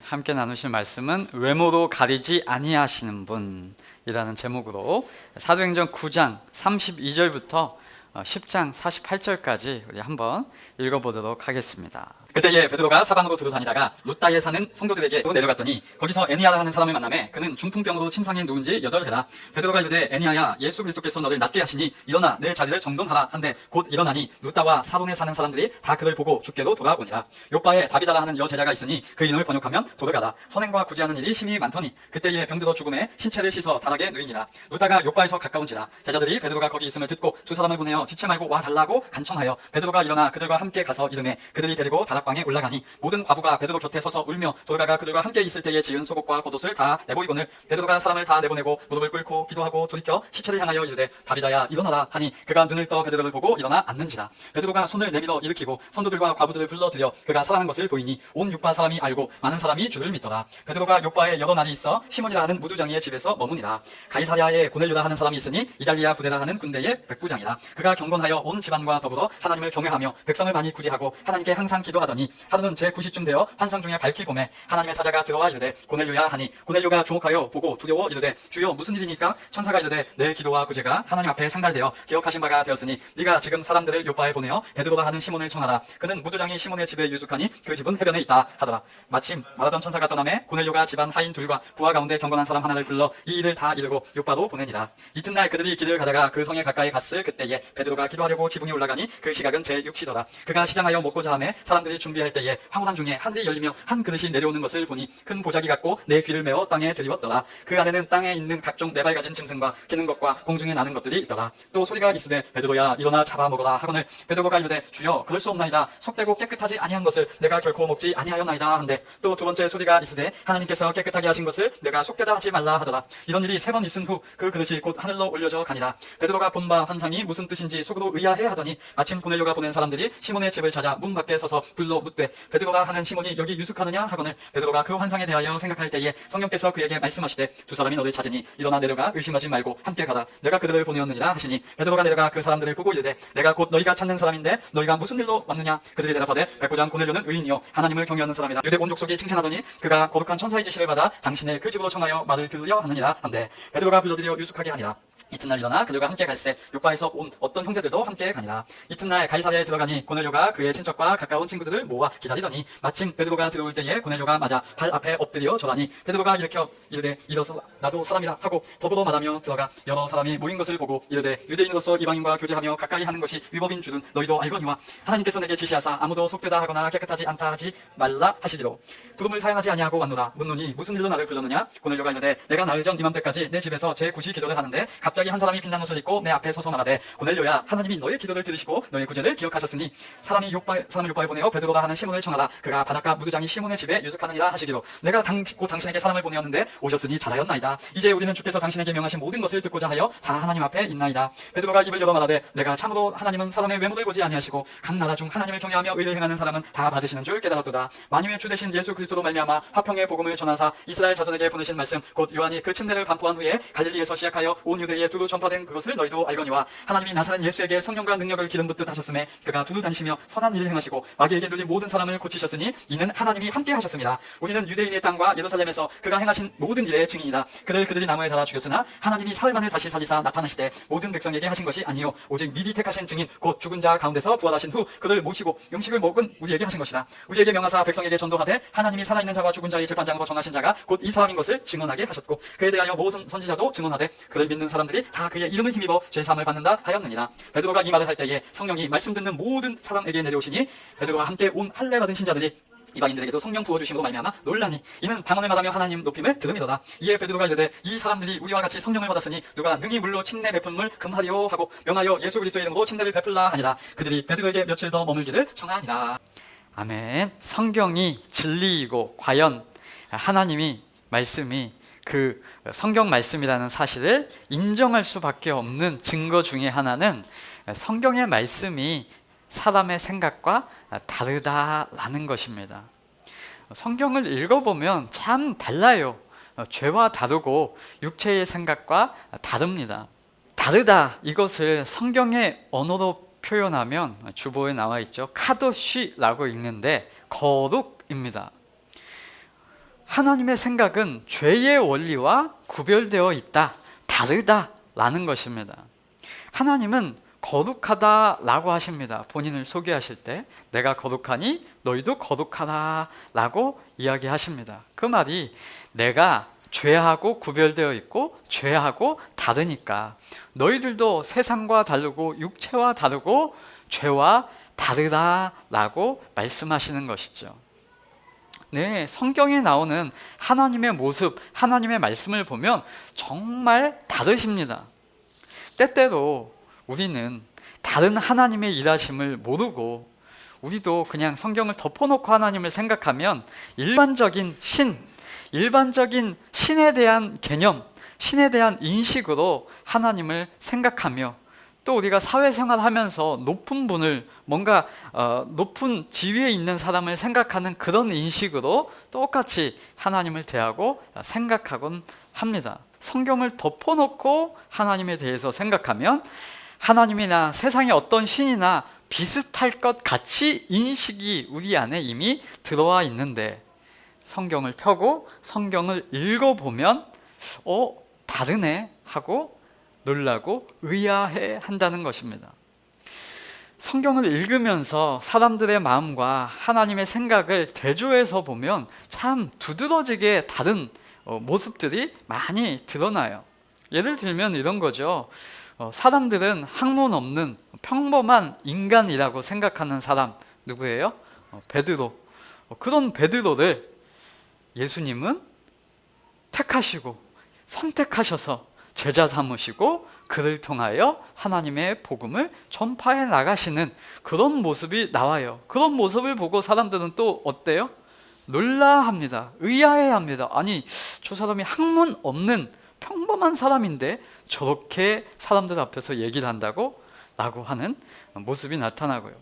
함께 나누실 말씀은 외모로 가리지 아니하시는 분이라는 제목으로 사도행전 9장 32절부터 10장 48절까지 우리 한번 읽어보도록 하겠습니다. 그때에 베드로가 사방으로 두루 다니다가 룻다에 사는 성도들에게 또 내려갔더니 거기서 애니아라 하는 사람을 만나매 그는 중풍병으로 침상에 누운 지 8해라. 베드로가 이르되 애니아야, 예수 그리스도께서 너를 낫게 하시니 일어나 내 자리를 정돈하라 한데 곧 일어나니 룻다와 사돈에 사는 사람들이 다 그를 보고 주께로 돌아오니라. 요바에 다비다라 하는 여제자가 있으니 그 이름을 번역하면 도르가다. 선행과 구제하는 일이 심히 많더니 그때에 병들어 죽음에 신체를 씻어 다락에 누이니라. 룻다가 요바에서 가까운지라 제자들이 베드로가 거기 있음을 듣고 두 사람을 보내어 지체 말고 와 달라고 간청하여 베드로가 일어나 그들과 함께 가서 이르매 그들이 데리고 다락방에 올라가니 모든 과부가 베드로 곁에 서서 울며 도르가가 그들과 함께 있을 때에 지은 속옷과 겉옷을 다 내보이거늘 베드로가 사람을 다 내보내고 무릎을 꿇고 기도하고 돌이켜 시체를 향하여 이르되 다비다야 일어나라 하니 그가 눈을 떠 베드로를 보고 일어나 앉는지라. 베드로가 손을 내밀어 일으키고 선도들과 과부들을 불러들여 그가 살아난 것을 보이니 온 욥바 사람이 알고 많은 사람이 주를 믿더라. 베드로가 욥바에 여러 날이 있어 시몬이라 하는 무두장이의 집에서 머무니라. 가이사랴에 고넬료라 하는 사람이 있으니 이달리아 부대라 하는 군대의 백부장이라. 그가 경건하여 온 집안과 더불어 하나님을 경외하며 백성을 많이 구제하고 하나님께 항상 기도하더니 하루는 제9시쯤 되어 환상 중에 밝히 보매 하나님의 사자가 들어와 이르되 고넬료야 하니 고넬료가 주목하여 보고 두려워 이르되 주여 무슨 일이니까? 천사가 이르되 내 기도와 구제가 하나님 앞에 상달되어 기억하신 바가 되었으니 네가 지금 사람들을 요바에 보내어 베드로라 하는 시몬을 청하라. 그는 무두장이 시몬의 집에 유숙하니 그 집은 해변에 있다 하더라. 마침 말하던 천사가 떠나매 고넬료가 집안 하인 둘과 부하 가운데 경건한 사람 하나를 불러 이 일을 다 이르고 요바로 보내니라. 이튿날 그들이 길을 가다가 그 성에 가까이 갔을 그때에 베드로가 기도하려고 지붕에 올라가니 그 시각은 제6시더라. 그가 시장하여 먹고자 하매 사람들이 준비할 때에 황홀한 중에 하늘이 열리며 한 그릇이 내려오는 것을 보니 큰 보자기 같고 내 귀를 메어 땅에 들이웠더라. 그 안에는 땅에 있는 각종 네발 가진 짐승과 기는 것과 공중에 나는 것들이 있더라. 또 소리가 있으되 베드로야 일어나 잡아먹어라 하거늘 베드로가 이르되 주여 그럴 수 없나이다. 속되고 깨끗하지 아니한 것을 내가 결코 먹지 아니하였나이다 한데 또 두 번째 소리가 있으되 하나님께서 깨끗하게 하신 것을 내가 속되다 하지 말라 하더라. 이런 일이 3번 있은 후 그 그릇이 곧 하늘로 올려져 가니라. 베드로가 본 바 환상이 무슨 뜻인지 속으로 의아해 하더니 마침 고넬료가 보낸 사람들이 시몬의 집을 찾아 문 밖에 서서 불러 묻되 베드로가 하는 시몬이 여기 유숙하느냐 하거늘 베드로가 그 환상에 대하여 생각할 때에 성령께서 그에게 말씀하시되 두 사람이 너를 찾으니 일어나 내려가 의심하지 말고 함께 가라. 내가 그들을 보내었느니라 하시니 베드로가 내려가 그 사람들을 보고 이르되 내가 곧 너희가 찾는 사람인데 너희가 무슨 일로 왔느냐? 그들이 대답하되 백부장 고넬료는 의인이요 하나님을 경외하는 사람이라. 유대 온 족속이 칭찬하더니 그가 거룩한 천사의 지시를 받아 당신을 그 집으로 청하여 말을 들으려 하느니라 한데 베드로가 불러들여 유숙하게 하니라. 이튿날 일어나 그들과 함께 갈새 요바에서 온 어떤 형제들도 함께 가니라. 이튿날 가이사랴에 들어가니 고넬료가 그의 친척과 가까운 친구들을 모아 기다리더니 마침 베드로가 들어올 때에 고넬료가 맞아 발 앞에 엎드려 절하니 베드로가 일으켜 이르되 일어서 나도 사람이라 하고 더불어 말하며 들어가 여러 사람이 모인 것을 보고 이르되 유대인으로서 이방인과 교제하며 가까이 하는 것이 위법인 줄은 너희도 알거니와 하나님께서 내게 지시하사 아무도 속되다 하거나 깨끗하지 않다 하지 말라 하시기로 부름을 사용하지 아니하고 왔노라. 묻노니 무슨 일로 나를 불렀느냐? 고넬료가 이르되 내가 나흘 전 이맘때까지 내 집에서 제9시 기도를 하는데 갑자기 한 사람이 빛난 옷을 입고 내 앞에 서서 말하되 고넬료야 하나님이 너의 기도를 들으시고 너의 구제를 기억하셨으니 사람을 요바에 보내어 베드로가 하는 시몬을 청하라. 그가 바닷가 무두장이 시몬의 집에 유숙하느니라 하시기로 내가 곧 당신에게 사람을 보내었는데 오셨으니 잘하였나이다. 이제 우리는 주께서 당신에게 명하신 모든 것을 듣고자 하여 다 하나님 앞에 있나이다. 베드로가 입을 열어 말하되 내가 참으로 하나님은 사람의 외모를 보지 아니하시고 각 나라 중 하나님을 경외하며 의를 행하는 사람은 다 받으시는 줄 깨달았도다. 만유의 주 되신 예수 그리스도로 말미암아 화평의 복음을 전하사 이스라엘 자손에게 보내신 말씀 곧 요한이 그 침례를 반포한 후에 갈릴리에서 시작하여 온 유대에 두루 전파된 그것을 너희도 알거니와 하나님이 나사렛 예수에게 성령과 능력을 기름 붓듯 하셨음에 그가 두루 다니시며 선한 일을 행하시고 마귀에게 눌린 모든 사람을 고치셨으니 이는 하나님이 함께 하셨습니다. 우리는 유대인의 땅과 예루살렘에서 그가 행하신 모든 일의 증인이다. 그들이 나무에 달아 죽였으나 하나님이 사흘 만에 다시 살리사 나타나시되 모든 백성에게 하신 것이 아니요 오직 미리 택하신 증인 곧 죽은 자 가운데서 부활하신 후 그를 모시고 음식을 먹은 우리에게 하신 것이다. 우리에게 명하사 백성에게 전도하되 하나님이 살아있는 자와 죽은 자의 재판장으로 정하신 자가 곧 이 사람인 것을 증언하게 하셨고 그에 대하여 모든 선지자도 증언하되 그를 믿는 사람들이 다 그의 이름을 힘입어 죄사함을 받는다 하였느니라. 베드로가 이 말을 할 때에 성령이 말씀 듣는 모든 사람에게 내려오시니 베드로와 함께 온 할례 받은 신자들이 이방인들에게도 성령 부어주심으로 말미암아 놀라니 이는 방언을 말하며 하나님 높임을 들음이로다. 이에 베드로가 이르되 이 사람들이 우리와 같이 성령을 받았으니 누가 능히 물로 침례 베품을 금하리요 하고 명하여 예수 그리스도의 이름으로 침례를 베풀라 하니라. 그들이 베드로에게 며칠 더 머물기를 청하니라. 아멘. 성경이 진리이고 과연 하나님이 말씀이 그 성경 말씀이라는 사실을 인정할 수밖에 없는 증거 중에 하나는 성경의 말씀이 사람의 생각과 다르다라는 것입니다. 성경을 읽어보면 참 달라요. 죄와 다르고 육체의 생각과 다릅니다. 다르다 이것을 성경의 언어로 표현하면 주보에 나와 있죠. 카도쉬라고 읽는데 거룩입니다. 하나님의 생각은 죄의 원리와 구별되어 있다, 다르다라는 것입니다. 하나님은 거룩하다라고 하십니다. 본인을 소개하실 때 내가 거룩하니 너희도 거룩하라 라고 이야기하십니다. 그 말이 내가 죄하고 구별되어 있고 죄하고 다르니까 너희들도 세상과 다르고 육체와 다르고 죄와 다르다라고 말씀하시는 것이죠. 네, 성경에 나오는 하나님의 모습, 하나님의 말씀을 보면 정말 다르십니다. 때때로 우리는 다른 하나님의 일하심을 모르고 우리도 그냥 성경을 덮어놓고 하나님을 생각하면 일반적인 신에 대한 개념, 신에 대한 인식으로 하나님을 생각하며 또 우리가 사회생활 하면서 높은 분을 뭔가 높은 지위에 있는 사람을 생각하는 그런 인식으로 똑같이 하나님을 대하고 생각하곤 합니다. 성경을 덮어놓고 하나님에 대해서 생각하면 하나님이나 세상의 어떤 신이나 비슷할 것 같이 인식이 우리 안에 이미 들어와 있는데 성경을 펴고 성경을 읽어보면 다르네 하고 놀라고 의아해 한다는 것입니다. 성경을 읽으면서 사람들의 마음과 하나님의 생각을 대조해서 보면 참 두드러지게 다른 모습들이 많이 드러나요. 예를 들면 이런 거죠. 사람들은 학문 없는 평범한 인간이라고 생각하는 사람 누구예요? 베드로. 그런 베드로를 예수님은 택하시고 선택하셔서 제자 삼으시고 그를 통하여 하나님의 복음을 전파해 나가시는 그런 모습이 나와요. 그런 모습을 보고 사람들은 또 어때요? 놀라합니다. 의아해합니다. 아니, 저 사람이 학문 없는 평범한 사람인데 저렇게 사람들 앞에서 얘기를 한다고? 라고 하는 모습이 나타나고요.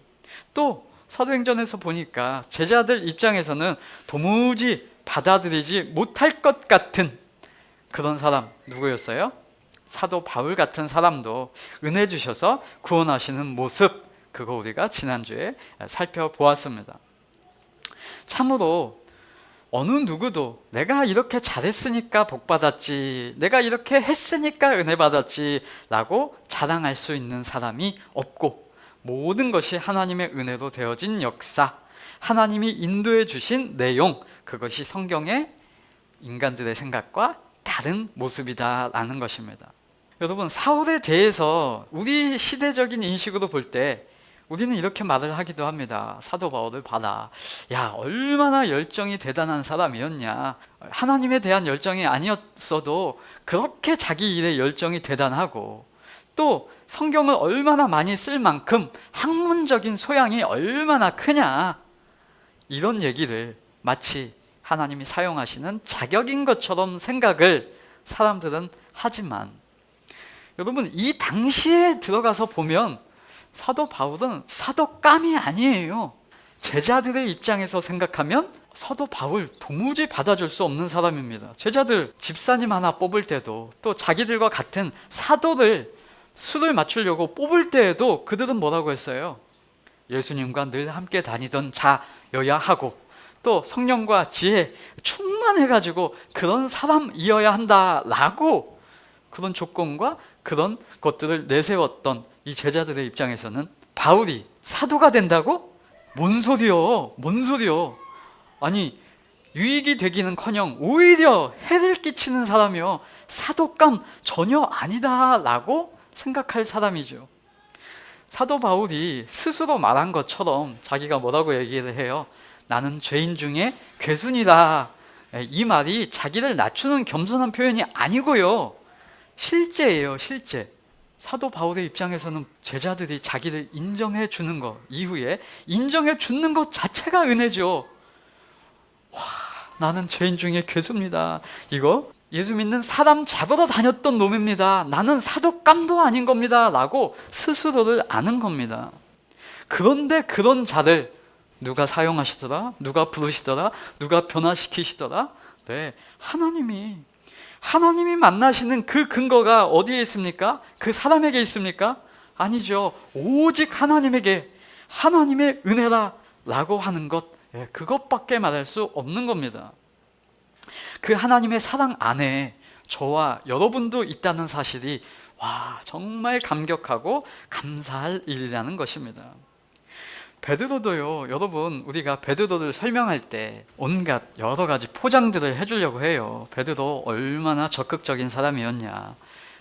또 사도행전에서 보니까 제자들 입장에서는 도무지 받아들이지 못할 것 같은 그런 사람 누구였어요? 사도 바울 같은 사람도 은혜 주셔서 구원하시는 모습, 그거 우리가 지난주에 살펴보았습니다. 참으로 어느 누구도 내가 이렇게 잘했으니까 복 받았지, 내가 이렇게 했으니까 은혜 받았지 라고 자랑할 수 있는 사람이 없고 모든 것이 하나님의 은혜로 되어진 역사, 하나님이 인도해 주신 내용, 그것이 성경의 인간들의 생각과 다른 모습이다라는 것입니다. 여러분, 사울에 대해서 우리 시대적인 인식으로 볼 때 우리는 이렇게 말을 하기도 합니다. 사도 바울을 봐라. 야, 얼마나 열정이 대단한 사람이었냐. 하나님에 대한 열정이 아니었어도 그렇게 자기 일에 열정이 대단하고 또 성경을 얼마나 많이 쓸 만큼 학문적인 소양이 얼마나 크냐. 이런 얘기를 마치 하나님이 사용하시는 자격인 것처럼 생각을 사람들은 하지만 여러분, 이 당시에 들어가서 보면 사도 바울은 사도감이 아니에요. 제자들의 입장에서 생각하면 사도 바울 도무지 받아줄 수 없는 사람입니다. 제자들 집사님 하나 뽑을 때도 또 자기들과 같은 사도를 수를 맞추려고 뽑을 때에도 그들은 뭐라고 했어요? 예수님과 늘 함께 다니던 자여야 하고 또 성령과 지혜 충만해가지고 그런 사람이어야 한다라고 그런 조건과 그런 것들을 내세웠던 이 제자들의 입장에서는 바울이 사도가 된다고? 뭔 소리요? 아니, 유익이 되기는커녕 오히려 해를 끼치는 사람이요, 사도감 전혀 아니다라고 생각할 사람이죠. 사도 바울이 스스로 말한 것처럼 자기가 뭐라고 얘기를 해요? 나는 죄인 중에 괴순이다. 이 말이 자기를 낮추는 겸손한 표현이 아니고요, 실제예요, 실제. 사도 바울의 입장에서는 제자들이 자기를 인정해 주는 것, 이후에 인정해 주는 것 자체가 은혜죠. 와, 나는 죄인 중에 괴수입니다. 이거 예수 믿는 사람 잡으러 다녔던 놈입니다. 나는 사도감도 아닌 겁니다 라고 스스로를 아는 겁니다. 그런데 그런 자를 누가 사용하시더라? 누가 부르시더라? 누가 변화시키시더라? 네, 하나님이 만나시는 그 근거가 어디에 있습니까? 그 사람에게 있습니까? 아니죠. 오직 하나님에게, 하나님의 은혜라 라고 하는 것, 그것밖에 말할 수 없는 겁니다. 그 하나님의 사랑 안에 저와 여러분도 있다는 사실이 정말 감격하고 감사할 일이라는 것입니다. 베드로도요, 여러분, 우리가 베드로를 설명할 때 온갖 여러 가지 포장들을 해주려고 해요. 베드로 얼마나 적극적인 사람이었냐.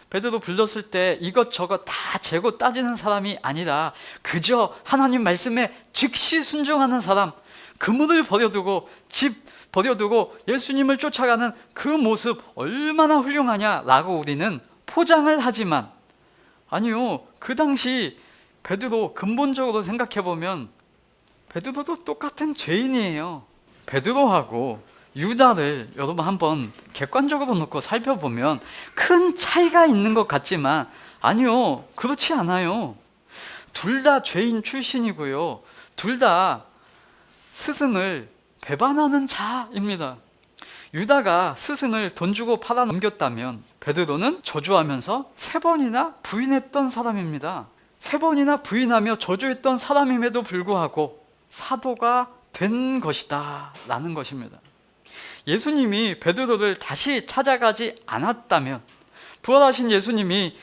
베드로 불렀을 때 이것저것 다 재고 따지는 사람이 아니라 그저 하나님 말씀에 즉시 순종하는 사람, 그물을 버려두고 집 버려두고 예수님을 쫓아가는 그 모습 얼마나 훌륭하냐라고 우리는 포장을 하지만, 아니요, 그 당시 베드로 근본적으로 생각해보면 베드로도 똑같은 죄인이에요. 베드로하고 유다를 여러분 한번 객관적으로 놓고 살펴보면 큰 차이가 있는 것 같지만 아니요, 그렇지 않아요. 둘 다 죄인 출신이고요, 둘 다 스승을 배반하는 자입니다. 유다가 스승을 돈 주고 팔아 넘겼다면 베드로는 저주하면서 3번이나 부인했던 사람입니다. 3번이나 부인하며 저주했던 사람임에도 불구하고 사도가 된 것이다 라는 것입니다. 예수님이 베드로를 다시 찾아가지 않았다면, 부활하신 예수님이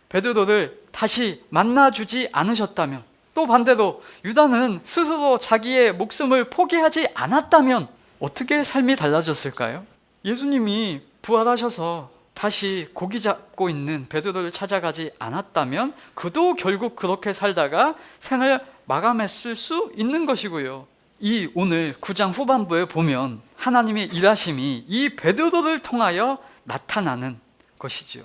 베드로를 다시 만나주지 않으셨다면, 또 반대로 유다는 스스로 자기의 목숨을 포기하지 않았다면 어떻게 삶이 달라졌을까요? 예수님이 부활하셔서 다시 고기 잡고 있는 베드로를 찾아가지 않았다면 그도 결국 그렇게 살다가 생을 마감했을 수 있는 것이고요. 이 오늘 9장 후반부에 보면 하나님의 일하심이 이 베드로를 통하여 나타나는 것이죠.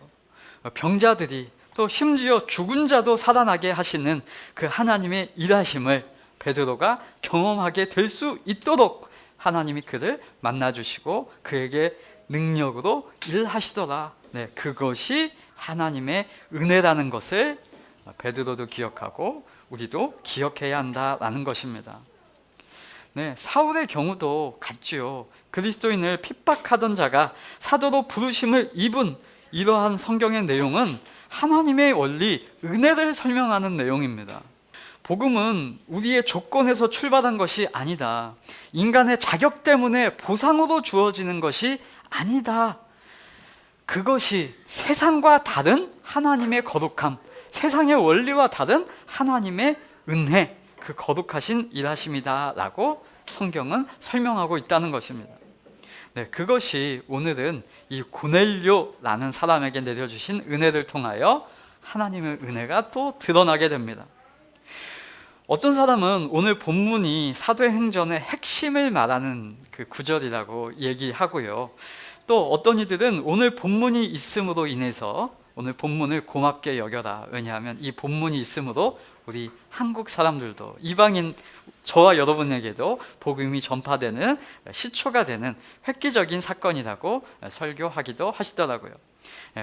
병자들이 또 심지어 죽은 자도 살아나게 하시는 그 하나님의 일하심을 베드로가 경험하게 될 수 있도록 하나님이 그를 만나주시고 그에게 능력으로 일하시더라. 그것이 하나님의 은혜라는 것을 베드로도 기억하고 우리도 기억해야 한다라는 것입니다. 사울의 경우도 같지요. 그리스도인을 핍박하던 자가 사도로 부르심을 입은 이러한 성경의 내용은 하나님의 원리, 은혜를 설명하는 내용입니다. 복음은 우리의 조건에서 출발한 것이 아니다. 인간의 자격 때문에 보상으로 주어지는 것이 아니다. 그것이 세상과 다른 하나님의 거룩함, 세상의 원리와 다른 하나님의 은혜, 그 거룩하신 일하심이다 라고 성경은 설명하고 있다는 것입니다. 그것이 오늘은 이 고넬료라는 사람에게 내려주신 은혜를 통하여 하나님의 은혜가 또 드러나게 됩니다. 어떤 사람은 오늘 본문이 사도행전의 핵심을 말하는 그 구절이라고 얘기하고요, 또 어떤 이들은 오늘 본문이 있음으로 인해서 오늘 본문을 고맙게 여겨라, 왜냐하면 이 본문이 있음으로 우리 한국 사람들도, 이방인 저와 여러분에게도 복음이 전파되는 시초가 되는 획기적인 사건이라고 설교하기도 하시더라고요.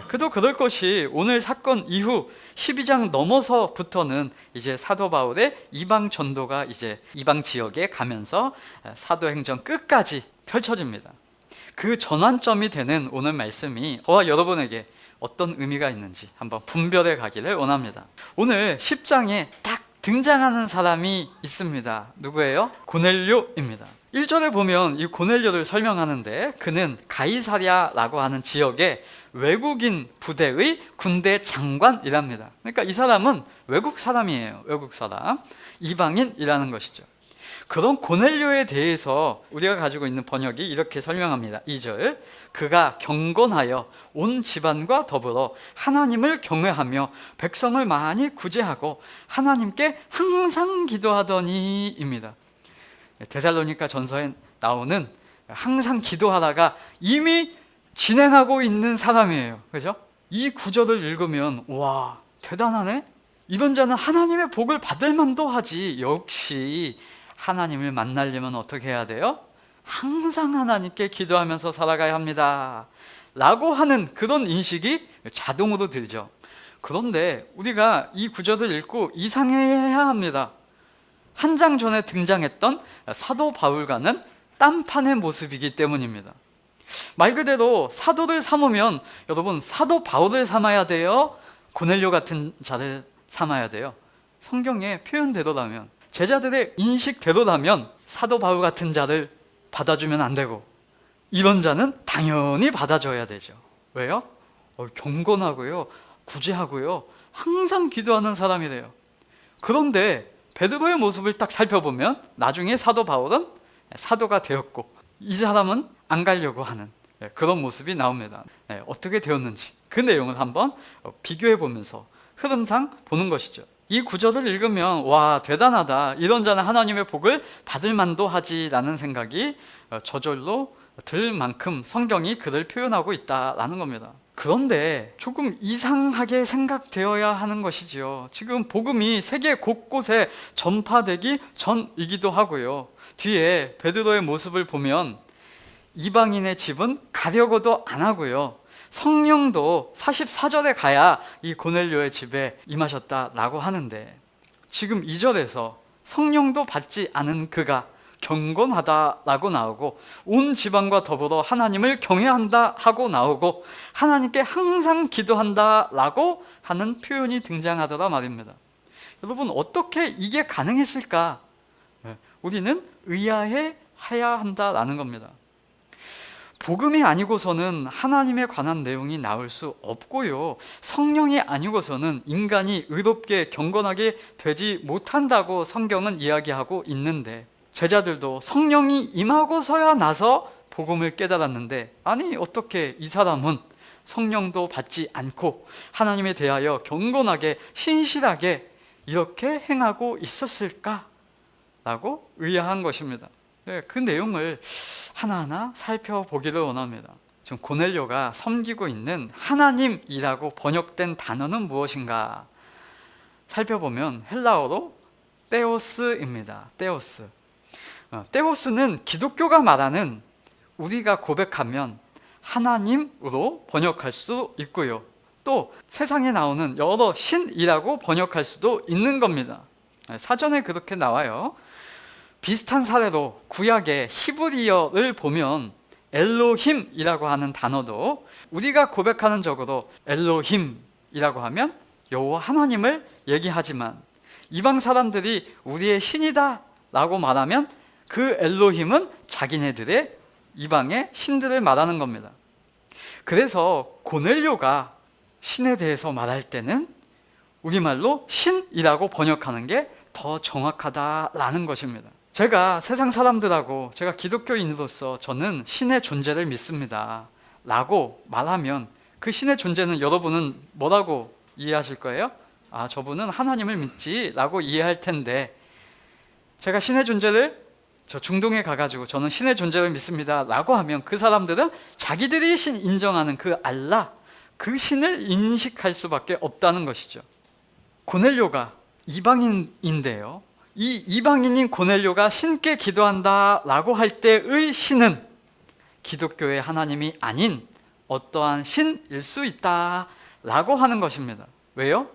그도 그럴 것이 오늘 사건 이후 12장 넘어서부터는 이제 사도 바울의 이방 전도가 이제 이방 지역에 가면서 사도행전 끝까지 펼쳐집니다. 그 전환점이 되는 오늘 말씀이 저와 여러분에게 어떤 의미가 있는지 한번 분별해 가기를 원합니다. 오늘 10장에 딱 등장하는 사람이 있습니다. 누구예요? 고넬료입니다. 1절에 보면 이 고넬료를 설명하는데 그는 가이사랴라고 하는 지역의 외국인 부대의 군대 장관이랍니다. 그러니까 이 사람은 외국 사람이에요. 외국 사람, 이방인이라는 것이죠. 그런 고넬료에 대해서 우리가 가지고 있는 번역이 이렇게 설명합니다. 2절, 그가 경건하여 온 집안과 더불어 하나님을 경외하며 백성을 많이 구제하고 하나님께 항상 기도하더니 입니다. 데살로니가 전서에 나오는 항상 기도하다가 이미 진행하고 있는 사람이에요. 그죠? 이 구절을 읽으면 와, 대단하네? 이런 자는 하나님의 복을 받을 만도 하지. 역시 하나님을 만나려면 어떻게 해야 돼요? 항상 하나님께 기도하면서 살아가야 합니다 라고 하는 그런 인식이 자동으로 들죠. 그런데 우리가 이 구절을 읽고 이상해야 합니다. 한 장 전에 등장했던 사도 바울과는 딴판의 모습이기 때문입니다. 말 그대로 사도를 삼으면 여러분 사도 바울을 삼아야 돼요? 고넬료 같은 자를 삼아야 돼요? 성경의 표현대로라면, 제자들의 인식대로라면 사도 바울 같은 자를 받아주면 안 되고 이런 자는 당연히 받아줘야 되죠. 왜요? 경건하고요, 구제하고요, 항상 기도하는 사람이래요. 그런데 베드로의 모습을 딱 살펴보면 나중에 사도 바울은 사도가 되었고 이 사람은 안 가려고 하는 그런 모습이 나옵니다. 어떻게 되었는지 그 내용을 한번 비교해 보면서 흐름상 보는 것이죠. 이 구절을 읽으면 와, 대단하다, 이런 자는 하나님의 복을 받을 만도 하지라는 생각이 저절로 들 만큼 성경이 그를 표현하고 있다라는 겁니다. 그런데 조금 이상하게 생각되어야 하는 것이지요. 지금 복음이 세계 곳곳에 전파되기 전이기도 하고요, 뒤에 베드로의 모습을 보면 이방인의 집은 가려고도 안 하고요, 성령도 44절에 가야 이 고넬료의 집에 임하셨다라고 하는데, 지금 2절에서 성령도 받지 않은 그가 경건하다라고 나오고 온 지방과 더불어 하나님을 경외한다 하고 나오고 하나님께 항상 기도한다라고 하는 표현이 등장하더라 말입니다. 여러분, 어떻게 이게 가능했을까? 우리는 의아해해야 한다라는 겁니다. 복음이 아니고서는 하나님에 관한 내용이 나올 수 없고요, 성령이 아니고서는 인간이 의롭게 경건하게 되지 못한다고 성경은 이야기하고 있는데, 제자들도 성령이 임하고서야 나서 복음을 깨달았는데, 아니 어떻게 이 사람은 성령도 받지 않고 하나님에 대하여 경건하게 신실하게 이렇게 행하고 있었을까? 라고 의아한 것입니다. 그 내용을 하나하나 살펴보기를 원합니다. 지금 고넬료가 섬기고 있는 하나님이라고 번역된 단어는 무엇인가 살펴보면 헬라어로 테오스입니다. 테오스. 테오스는 기독교가 말하는 우리가 고백하면 하나님으로 번역할 수 있고요, 또 세상에 나오는 여러 신이라고 번역할 수도 있는 겁니다. 사전에 그렇게 나와요. 비슷한 사례로 구약의 히브리어를 보면 엘로힘이라고 하는 단어도 우리가 고백하는 적으로 엘로힘이라고 하면 여호와 하나님을 얘기하지만, 이방 사람들이 우리의 신이다 라고 말하면 그 엘로힘은 자기네들의 이방의 신들을 말하는 겁니다. 그래서 고넬료가 신에 대해서 말할 때는 우리말로 신이라고 번역하는 게 더 정확하다라는 것입니다. 제가 세상 사람들하고 제가 기독교인으로서 저는 신의 존재를 믿습니다 라고 말하면 그 신의 존재는 여러분은 뭐라고 이해하실 거예요? 아, 저분은 하나님을 믿지 라고 이해할 텐데, 제가 신의 존재를 저 중동에 가가지고 저는 신의 존재를 믿습니다 라고 하면 그 사람들은 자기들이 신 인정하는 그 알라, 그 신을 인식할 수밖에 없다는 것이죠. 고넬료가 이방인인데요, 이 이방인인 고넬료가 신께 기도한다 라고 할 때의 신은 기독교의 하나님이 아닌 어떠한 신일 수 있다 라고 하는 것입니다. 왜요?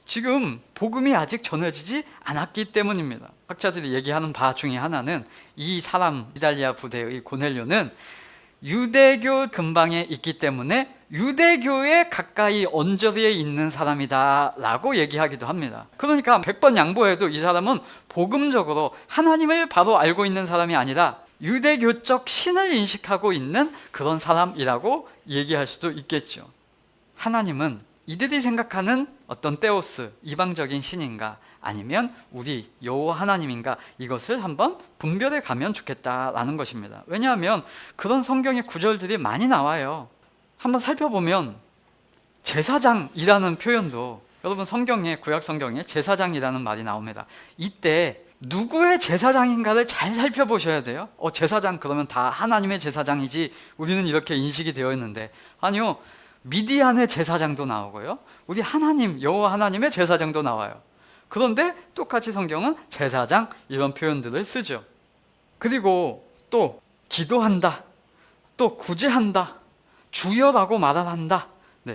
지금 복음이 아직 전해지지 않았기 때문입니다. 학자들이 얘기하는 바 중에 하나는 이 사람, 이달리아 부대의 고넬료는 유대교 근방에 있기 때문에 유대교에 가까이 언저리에 있는 사람이다 라고 얘기하기도 합니다. 그러니까 100번 양보해도 이 사람은 복음적으로 하나님을 바로 알고 있는 사람이 아니라 유대교적 신을 인식하고 있는 그런 사람이라고 얘기할 수도 있겠죠. 하나님은 이들이 생각하는 어떤 테오스, 이방적인 신인가, 아니면 우리 여호와 하나님인가, 이것을 한번 분별해 가면 좋겠다라는 것입니다. 왜냐하면 그런 성경의 구절들이 많이 나와요. 한번 살펴보면 제사장이라는 표현도, 여러분 성경에, 구약 성경에 제사장이라는 말이 나옵니다. 이때 누구의 제사장인가를 잘 살펴보셔야 돼요. 제사장 그러면 다 하나님의 제사장이지, 우리는 이렇게 인식이 되어 있는데, 아니요, 미디안의 제사장도 나오고요, 우리 하나님, 여호와 하나님의 제사장도 나와요. 그런데 똑같이 성경은 제사장 이런 표현들을 쓰죠. 그리고 또 기도한다, 또 구제한다, 주여라고 말한다,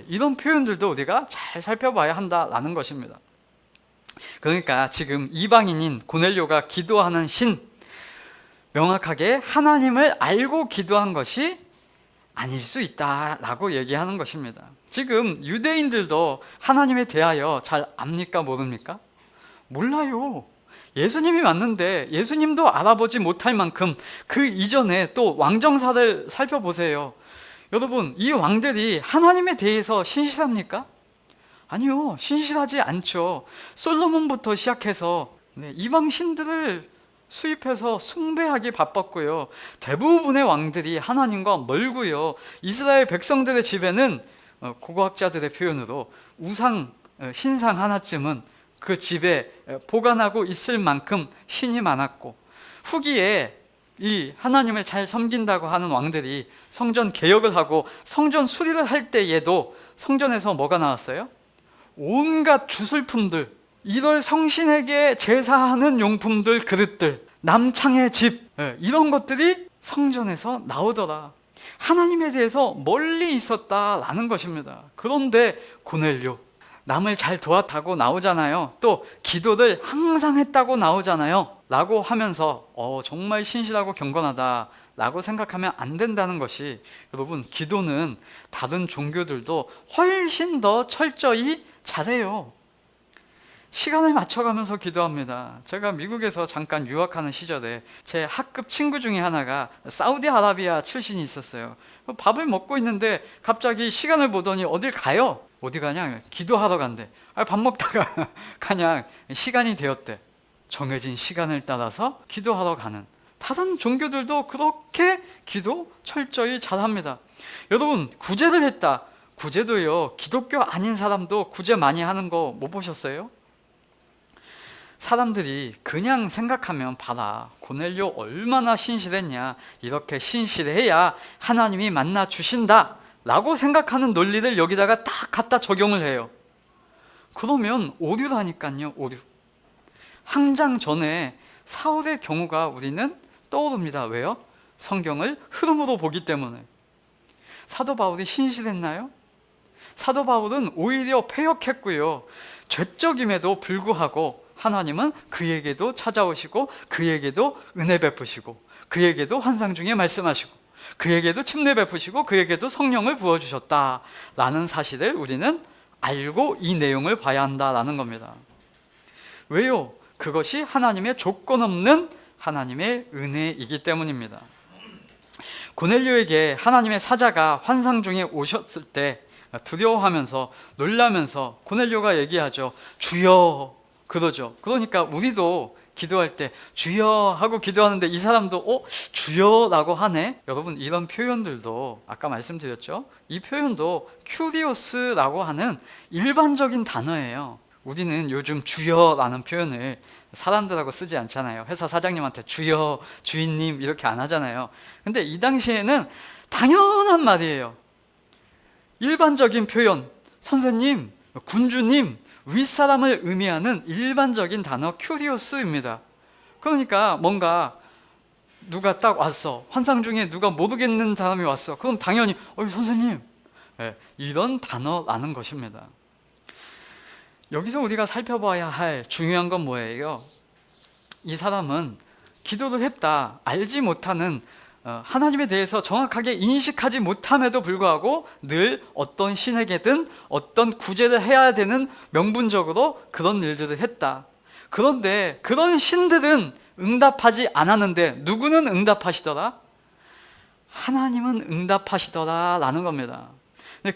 이런 표현들도 우리가 잘 살펴봐야 한다라는 것입니다. 그러니까 지금 이방인인 고넬료가 기도하는 신, 명확하게 하나님을 알고 기도한 것이 아닐 수 있다라고 얘기하는 것입니다. 지금 유대인들도 하나님에 대하여 잘 압니까, 모릅니까? 몰라요. 예수님이 왔는데 예수님도 알아보지 못할 만큼 그 이전에 또 왕정사를 살펴보세요. 여러분, 이 왕들이 하나님에 대해서 신실합니까? 아니요, 신실하지 않죠. 솔로몬부터 시작해서 이방 신들을 수입해서 숭배하기 바빴고요. 대부분의 왕들이 하나님과 멀고요. 이스라엘 백성들의 집에는 고고학자들의 표현으로 우상, 신상 하나쯤은 그 집에 보관하고 있을 만큼 신이 많았고, 후기에 이 하나님을 잘 섬긴다고 하는 왕들이 성전 개혁을 하고 성전 수리를 할 때에도 성전에서 뭐가 나왔어요? 온갖 주술품들, 이럴 성신에게 제사하는 용품들, 그릇들, 남창의 집, 이런 것들이 성전에서 나오더라. 하나님에 대해서 멀리 있었다라는 것입니다. 그런데 고넬료, 남을 잘 도왔다고 나오잖아요. 또 기도를 항상 했다고 나오잖아요. 라고 하면서 정말 신실하고 경건하다 라고 생각하면 안 된다는 것이, 여러분, 기도는 다른 종교들도 훨씬 더 철저히 잘해요. 시간을 맞춰가면서 기도합니다. 제가 미국에서 잠깐 유학하는 시절에 제 학급 친구 중에 하나가 사우디아라비아 출신이 있었어요. 밥을 먹고 있는데 갑자기 시간을 보더니 어딜 가요? 어디 가냐? 기도하러 간대. 밥 먹다가 그냥 시간이 되었대. 정해진 시간을 따라서 기도하러 가는, 다른 종교들도 그렇게 기도 철저히 잘합니다. 여러분, 구제를 했다. 구제도요, 기독교 아닌 사람도 구제 많이 하는 거 못 보셨어요? 사람들이 그냥 생각하면, 봐라, 고넬료 얼마나 신실했냐, 이렇게 신실해야 하나님이 만나 주신다 라고 생각하는 논리를 여기다가 딱 갖다 적용을 해요. 그러면 오류라니까요, 오류. 항장 전에 사울의 경우가 우리는 떠오릅니다. 왜요? 성경을 흐름으로 보기 때문에. 사도 바울이 신실했나요? 사도 바울은 오히려 패역했고요. 죄적임에도 불구하고 하나님은 그에게도 찾아오시고, 그에게도 은혜 베푸시고, 그에게도 환상 중에 말씀하시고, 그에게도 침례 베푸시고, 그에게도 성령을 부어주셨다라는 사실을 우리는 알고 이 내용을 봐야 한다라는 겁니다. 왜요? 그것이 하나님의 조건 없는 하나님의 은혜이기 때문입니다. 고넬료에게 하나님의 사자가 환상 중에 오셨을 때 두려워하면서 놀라면서 고넬료가 얘기하죠. 주여, 그러죠. 그러니까 우리도 기도할 때 주여 하고 기도하는데 이 사람도 주여라고 하네. 여러분, 이런 표현들도 아까 말씀드렸죠. 이 표현도 큐리오스라고 하는 일반적인 단어예요. 우리는 요즘 주여라는 표현을 사람들하고 쓰지 않잖아요. 회사 사장님한테 주여, 주인님 이렇게 안 하잖아요. 근데 이 당시에는 당연한 말이에요. 일반적인 표현, 선생님, 군주님, 윗사람을 의미하는 일반적인 단어 큐리오스입니다. 그러니까 뭔가 누가 딱 왔어, 환상 중에 누가 모르겠는 사람이 왔어, 그럼 당연히 선생님, 이런 단어라는 것입니다. 여기서 우리가 살펴봐야 할 중요한 건 뭐예요? 이 사람은 기도를 했다, 알지 못하는, 하나님에 대해서 정확하게 인식하지 못함에도 불구하고 늘 어떤 신에게든 어떤 구제를 해야 되는 명분적으로 그런 일들을 했다. 그런데 그런 신들은 응답하지 않았는데 누구는 응답하시더라? 하나님은 응답하시더라 라는 겁니다.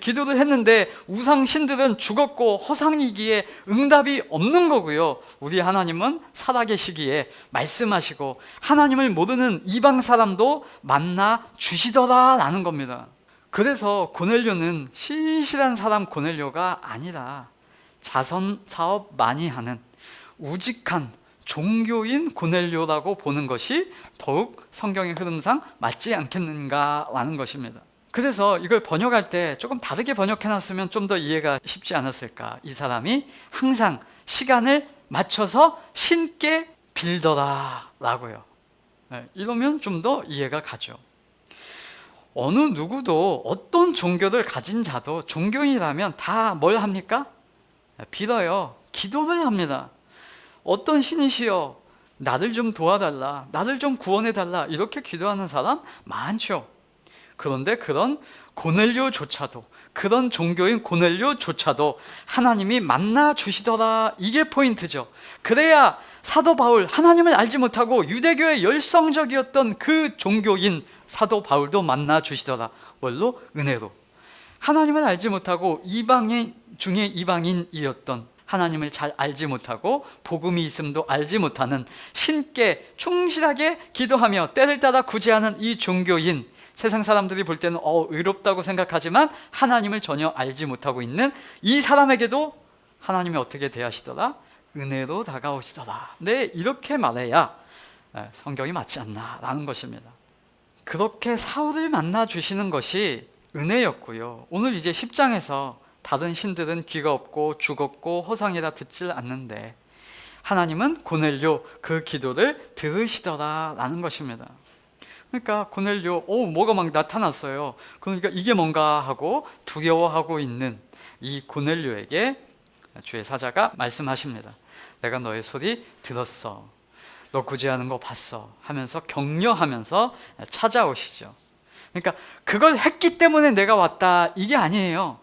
기도를 했는데 우상 신들은 죽었고 허상이기에 응답이 없는 거고요. 우리 하나님은 살아계시기에 말씀하시고 하나님을 모르는 이방 사람도 만나 주시더라 라는 겁니다. 그래서 고넬료는 신실한 사람 고넬료가 아니라 자선 사업 많이 하는 우직한 종교인 고넬료라고 보는 것이 더욱 성경의 흐름상 맞지 않겠는가라는 것입니다. 그래서 이걸 번역할 때 조금 다르게 번역해놨으면 좀 더 이해가 쉽지 않았을까. 이 사람이 항상 시간을 맞춰서 신께 빌더라 라고요. 이러면 좀 더 이해가 가죠. 어느 누구도 어떤 종교를 가진 자도 종교인이라면 다 뭘 합니까? 빌어요. 기도를 합니다. 어떤 신이시여 나를 좀 도와달라, 나를 좀 구원해달라, 이렇게 기도하는 사람 많죠. 그런데 그런 고넬료조차도, 그런 종교인 고넬료조차도 하나님이 만나 주시더라. 이게 포인트죠. 그래야 사도 바울, 하나님을 알지 못하고 유대교의 열성적이었던 그 종교인 사도 바울도 만나 주시더라. 뭘로? 은혜로. 하나님을 알지 못하고 이방인 중에 이방인이었던, 하나님을 잘 알지 못하고 복음이 있음도 알지 못하는, 신께 충실하게 기도하며 때를 따라 구제하는 이 종교인, 세상 사람들이 볼 때는 의롭다고 생각하지만 하나님을 전혀 알지 못하고 있는 이 사람에게도 하나님이 어떻게 대하시더라? 은혜로 다가오시더라. 네, 이렇게 말해야 성경이 맞지 않나 라는 것입니다. 그렇게 사울을 만나 주시는 것이 은혜였고요. 오늘 이제 10장에서 다른 신들은 귀가 없고 죽었고 허상이라 듣질 않는데 하나님은 고넬료 그 기도를 들으시더라 라는 것입니다. 그러니까 고넬료 뭐가 막 나타났어요. 그러니까 이게 뭔가 하고 두려워하고 있는 이 고넬료에게 주의 사자가 말씀하십니다. 내가 너의 소리 들었어, 너 구제하는 거 봤어 하면서 격려하면서 찾아오시죠. 그러니까 그걸 했기 때문에 내가 왔다 이게 아니에요.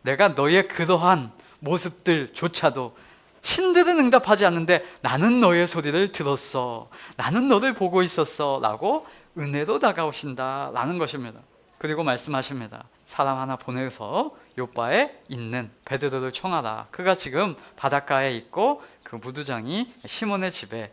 내가 너의 그러한 모습들조차도, 신들은 응답하지 않는데 나는 너의 소리를 들었어, 나는 너를 보고 있었어 라고 은혜로 다가오신다 라는 것입니다. 그리고 말씀하십니다. 사람 하나 보내서 요바에 있는 베드로를 청하라. 그가 지금 바닷가에 있고 그 무두장이 시몬의 집에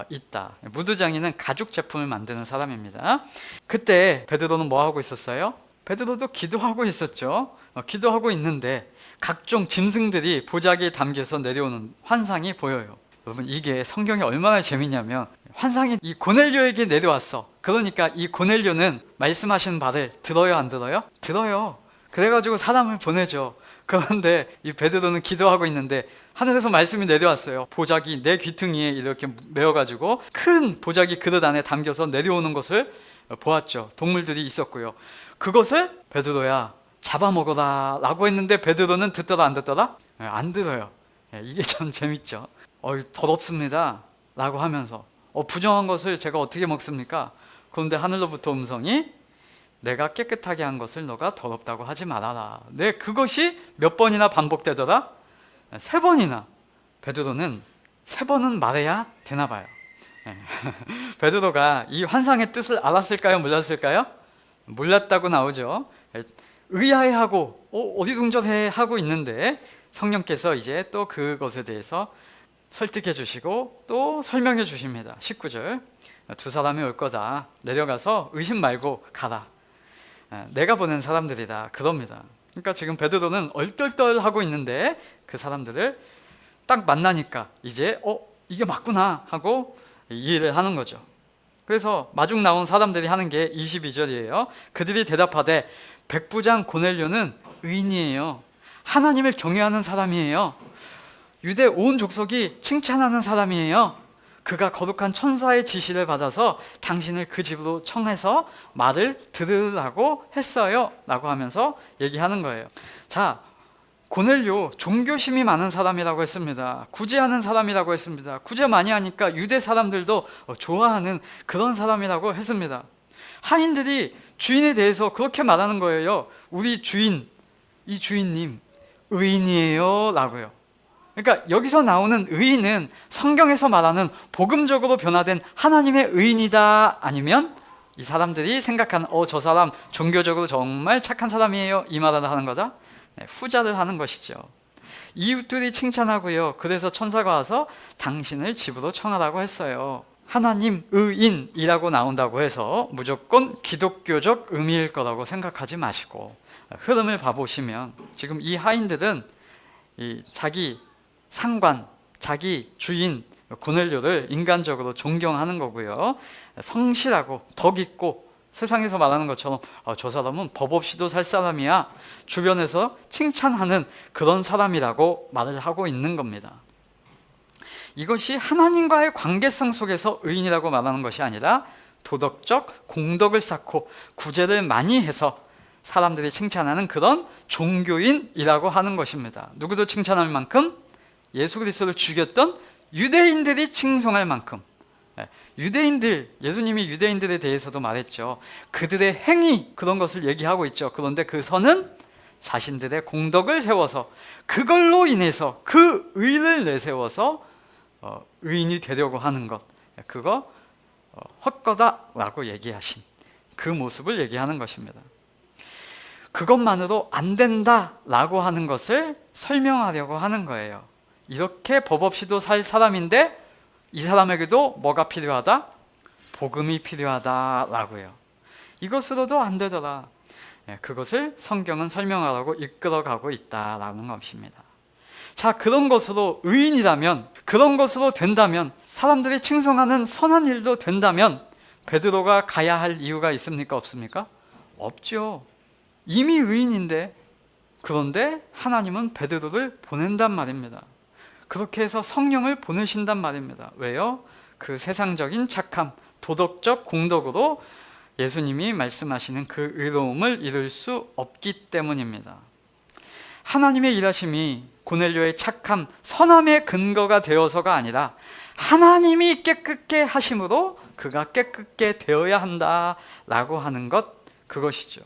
있다. 무두장이는 가죽 제품을 만드는 사람입니다. 그때 베드로는 뭐 하고 있었어요? 베드로도 기도하고 있었죠. 기도하고 있는데 각종 짐승들이 보자기에 담겨서 내려오는 환상이 보여요. 여러분, 이게 성경이 얼마나 재미냐면 환상이 이 고넬료에게 내려왔어. 그러니까 이 고넬료는 말씀하시는 바를 들어요, 안 들어요? 들어요. 그래가지고 사람을 보내죠. 그런데 이 베드로는 기도하고 있는데 하늘에서 말씀이 내려왔어요. 보자기 내 귀퉁이에 이렇게 메어가지고 큰 보자기 그릇 안에 담겨서 내려오는 것을 보았죠. 동물들이 있었고요. 그것을 베드로야 잡아먹어라 라고 했는데 베드로는 듣더라 안 듣더라? 안 들어요. 이게 참 재밌죠. 더럽습니다 라고 하면서 부정한 것을 제가 어떻게 먹습니까? 그런데 하늘로부터 음성이 내가 깨끗하게 한 것을 너가 더럽다고 하지 말아라. 네, 그것이 몇 번이나 반복되더라? 3번이나. 베드로는 3번은 말해야 되나 봐요. 베드로가 이 환상의 뜻을 알았을까요? 몰랐을까요? 몰랐다고 나오죠. 의아해하고 어리둥절해하고 있는데 성령께서 이제 또 그것에 대해서 설득해 주시고 또 설명해 주십니다. 19절, 두 사람이 올 거다. 내려가서 의심 말고 가라. 내가 보낸 사람들이다. 그럽니다. 그러니까 지금 베드로는 얼떨떨하고 있는데 그 사람들을 딱 만나니까 이제 이게 맞구나 하고 이해를 하는 거죠. 그래서 마중 나온 사람들이 하는 게 22절이에요. 그들이 대답하되 백부장 고넬료는 의인이에요. 하나님을 경외하는 사람이에요. 유대 온 족속이 칭찬하는 사람이에요. 그가 거룩한 천사의 지시를 받아서 당신을 그 집으로 청해서 말을 들으라고 했어요 라고 하면서 얘기하는 거예요. 자, 고넬료 종교심이 많은 사람이라고 했습니다. 구제하는 사람이라고 했습니다. 구제 많이 하니까 유대 사람들도 좋아하는 그런 사람이라고 했습니다. 하인들이 주인에 대해서 그렇게 말하는 거예요. 우리 주인, 이 주인님 의인이에요 라고요. 그러니까 여기서 나오는 의인은 성경에서 말하는 복음적으로 변화된 하나님의 의인이다, 아니면 이 사람들이 생각하는 저 사람 종교적으로 정말 착한 사람이에요 이 말을 하는 거다? 네, 후자를 하는 것이죠. 이웃들이 칭찬하고요. 그래서 천사가 와서 당신을 집으로 청하라고 했어요. 하나님 의인이라고 나온다고 해서 무조건 기독교적 의미일 거라고 생각하지 마시고 흐름을 봐보시면 지금 이 하인들은 자기 상관, 자기 주인 고넬료를 인간적으로 존경하는 거고요. 성실하고 덕 있고 세상에서 말하는 것처럼 저 사람은 법 없이도 살 사람이야, 주변에서 칭찬하는 그런 사람이라고 말을 하고 있는 겁니다. 이것이 하나님과의 관계성 속에서 의인이라고 말하는 것이 아니라 도덕적 공덕을 쌓고 구제를 많이 해서 사람들이 칭찬하는 그런 종교인이라고 하는 것입니다. 누구도 칭찬할 만큼, 예수 그리스도를 죽였던 유대인들이 칭송할 만큼 유대인들, 예수님이 유대인들에 대해서도 말했죠. 그들의 행위, 그런 것을 얘기하고 있죠. 그런데 그 선은 자신들의 공덕을 세워서 그걸로 인해서 그 의를 내세워서 의인이 되려고 하는 것, 그거 헛거다라고 얘기하신 그 모습을 얘기하는 것입니다. 그것만으로 안 된다라고 하는 것을 설명하려고 하는 거예요. 이렇게 법 없이도 살 사람인데 이 사람에게도 뭐가 필요하다? 복음이 필요하다라고요. 이것으로도 안 되더라. 그것을 성경은 설명하라고 이끌어가고 있다라는 것입니다. 자, 그런 것으로 의인이라면, 그런 것으로 된다면, 사람들이 칭송하는 선한 일도 된다면 베드로가 가야 할 이유가 있습니까? 없습니까? 없죠. 이미 의인인데, 그런데 하나님은 베드로를 보낸단 말입니다. 그렇게 해서 성령을 보내신단 말입니다. 왜요? 그 세상적인 착함, 도덕적 공덕으로 예수님이 말씀하시는 그 의로움을 이룰 수 없기 때문입니다. 하나님의 일하심이 고넬료의 착함, 선함의 근거가 되어서가 아니라 하나님이 깨끗게 하심으로 그가 깨끗게 되어야 한다라고 하는 것, 그것이죠.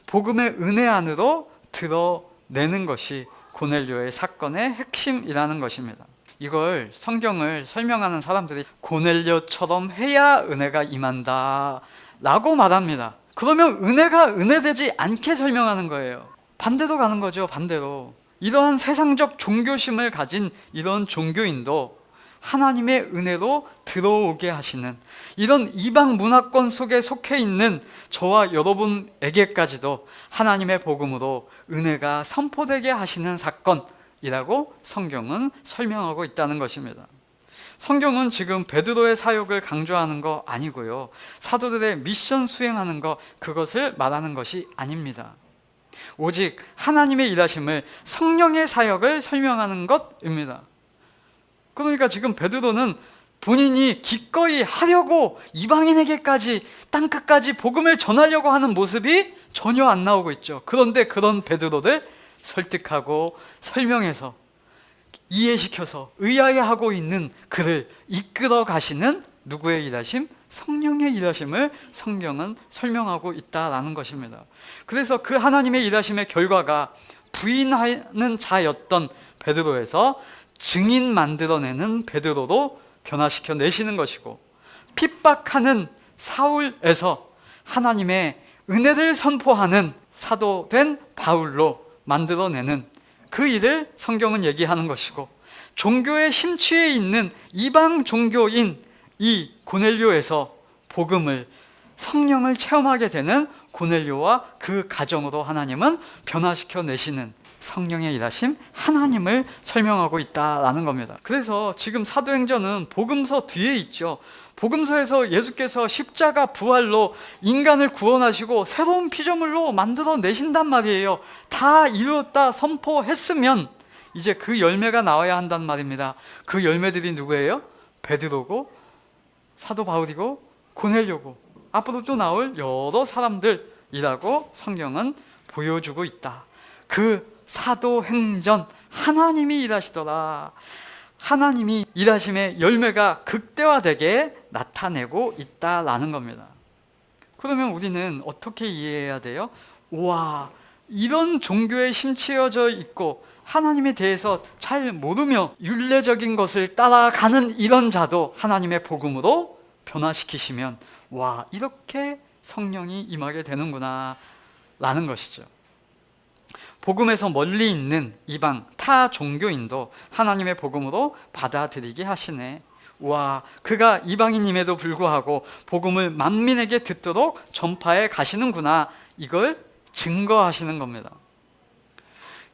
복음의 은혜 안으로 드러내는 것이 고넬료의 사건의 핵심이라는 것입니다. 이걸 성경을 설명하는 사람들이 고넬료처럼 해야 은혜가 임한다 라고 말합니다. 그러면 은혜가 은혜되지 않게 설명하는 거예요. 반대로 가는 거죠. 반대로. 이러한 세상적 종교심을 가진 이런 종교인도 하나님의 은혜로 들어오게 하시는, 이런 이방 문화권 속에 속해 있는 저와 여러분에게까지도 하나님의 복음으로 은혜가 선포되게 하시는 사건이라고 성경은 설명하고 있다는 것입니다. 성경은 지금 베드로의 사역을 강조하는 거 아니고요, 사도들의 미션 수행하는 거, 그것을 말하는 것이 아닙니다. 오직 하나님의 일하심을, 성령의 사역을 설명하는 것입니다. 그러니까 지금 베드로는 본인이 기꺼이 하려고 이방인에게까지, 땅끝까지 복음을 전하려고 하는 모습이 전혀 안 나오고 있죠. 그런데 그런 베드로를 설득하고 설명해서 이해시켜서 의아해하고 있는 그를 이끌어 가시는 누구의 일하심? 성령의 일하심을 성경은 설명하고 있다라는 것입니다. 그래서 그 하나님의 일하심의 결과가 부인하는 자였던 베드로에서 증인 만들어내는 베드로로 변화시켜 내시는 것이고, 핍박하는 사울에서 하나님의 은혜를 선포하는 사도된 바울로 만들어내는 그 일을 성경은 얘기하는 것이고, 종교에 심취해 있는 이방 종교인 이 고넬료에서 복음을, 성령을 체험하게 되는 고넬료와 그 가정으로 하나님은 변화시켜 내시는 성령의 일하심, 하나님을 설명하고 있다라는 겁니다. 그래서 지금 사도행전은 복음서 뒤에 있죠. 복음서에서 예수께서 십자가 부활로 인간을 구원하시고 새로운 피조물로 만들어 내신단 말이에요. 다 이루었다 선포했으면 이제 그 열매가 나와야 한단 말입니다. 그 열매들이 누구예요? 베드로고 사도 바울이고 고넬료고 앞으로 또 나올 여러 사람들이라고 성경은 보여주고 있다. 그 사도행전, 하나님이 일하시더라. 하나님이 일하심의 열매가 극대화되게 나타내고 있다라는 겁니다. 그러면 우리는 어떻게 이해해야 돼요? 우와, 이런 종교에 심취해져 있고 하나님에 대해서 잘 모르며 율례적인 것을 따라가는 이런 자도 하나님의 복음으로 변화시키시면, 와, 이렇게 성령이 임하게 되는구나 라는 것이죠. 복음에서 멀리 있는 이방 타 종교인도 하나님의 복음으로 받아들이게 하시네. 와, 그가 이방인임에도 불구하고 복음을 만민에게 듣도록 전파해 가시는구나, 이걸 증거하시는 겁니다.